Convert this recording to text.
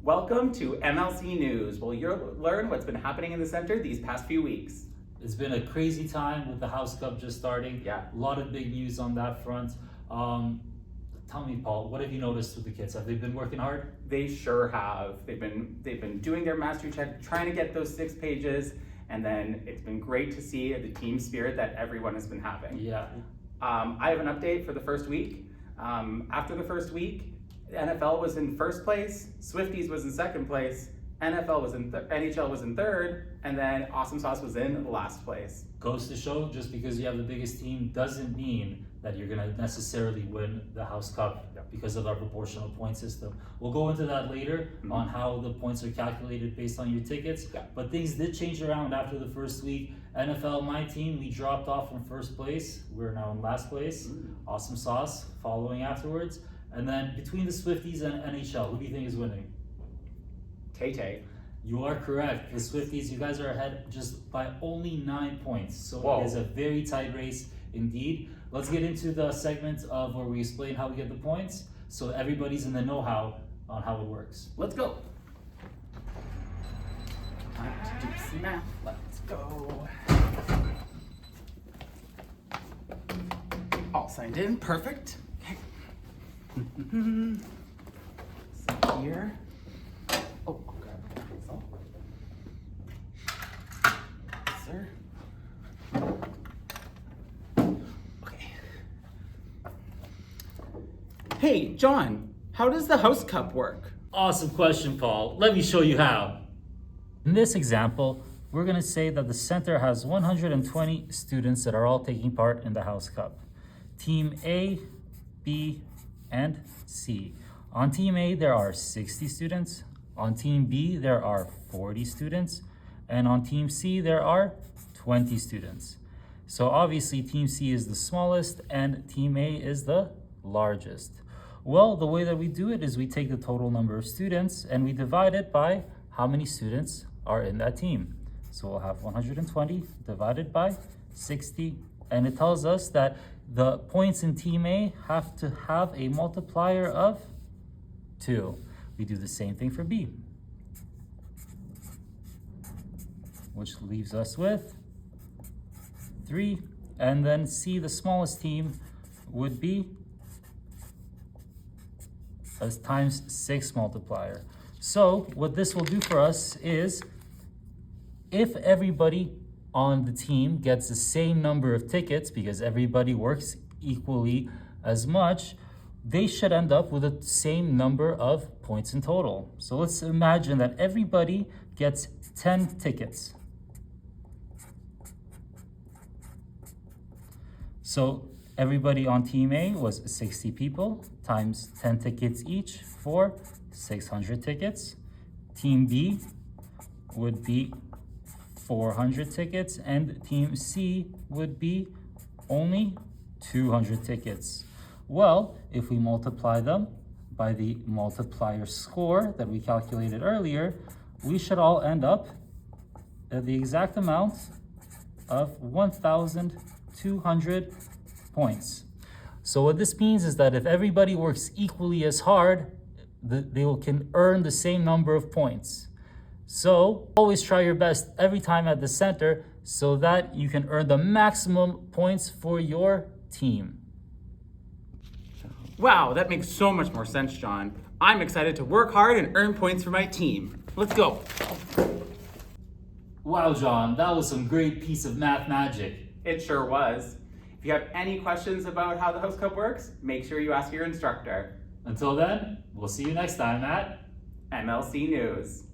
Welcome to MLC News. Well, you'll learn what's been happening in the center these past few weeks. It's been a crazy time with the House Cup just starting. Yeah. A lot of big news on that front. Tell me, Paul, what have you noticed with the kids? Have they been working hard? They sure have. They've been doing their mastery check, trying to get those 6 pages, and then it's been great to see the team spirit that everyone has been having. Yeah. I have an update for the first week. After the first week, NFL was in first place, Swifties was in second place, NHL was in third, and then Awesome Sauce was in last place. Goes to show, just because you have the biggest team doesn't mean that you're going to necessarily win the House Cup because of our proportional point system. We'll go into that later on how the points are calculated based on your tickets. Yeah. But things did change around after the first week. NFL, my team, we dropped off from first place. We're now in last place. Awesome Sauce following afterwards. And then between the Swifties and NHL, who do you think is winning? Tay-Tay. You are correct. The Swifties, you guys are ahead just by only 9 points. So Whoa. It is a very tight race indeed. Let's get into the segment of where we explain how we get the points so everybody's in the know-how on how it works. Let's go. Time to do some math. Let's go. All signed in. Perfect. Okay. So here. Oh, I'll grab the pencil. Sir. Okay. Hey, John, how does the House Cup work? Awesome question, Paul. Let me show you how. In this example, we're going to say that the center has 120 students that are all taking part in the House Cup. Team A, B, and C. On Team A, there are 60 students. On Team B, there are 40 students. And on Team C, there are 20 students. So obviously, Team C is the smallest and Team A is the largest. Well, the way that we do it is we take the total number of students and we divide it by how many students are in that team. So we'll have 120 divided by 60, and it tells us that the points in Team A have to have a multiplier of 2. We do the same thing for B, which leaves us with 3. And then C, the smallest team, would be as times 6 multiplier. So what this will do for us is, if everybody on the team gets the same number of tickets, because everybody works equally as much, they should end up with the same number of points in total. So let's imagine that everybody gets 10 tickets. So everybody on Team A was 60 people times 10 tickets each for 600 tickets. Team B would be 400 tickets, and Team C would be only 200 tickets. Well, if we multiply them by the multiplier score that we calculated earlier, we should all end up at the exact amount of 1,200 points. So what this means is that if everybody works equally as hard, they can earn the same number of points. So always try your best every time at the center so that you can earn the maximum points for your team. Wow, that makes so much more sense, John. I'm excited to work hard and earn points for my team. Let's go. Wow, John, that was some great piece of math magic. It sure was. If you have any questions about how the House Cup works, make sure you ask your instructor. Until then, we'll see you next time at MLC News.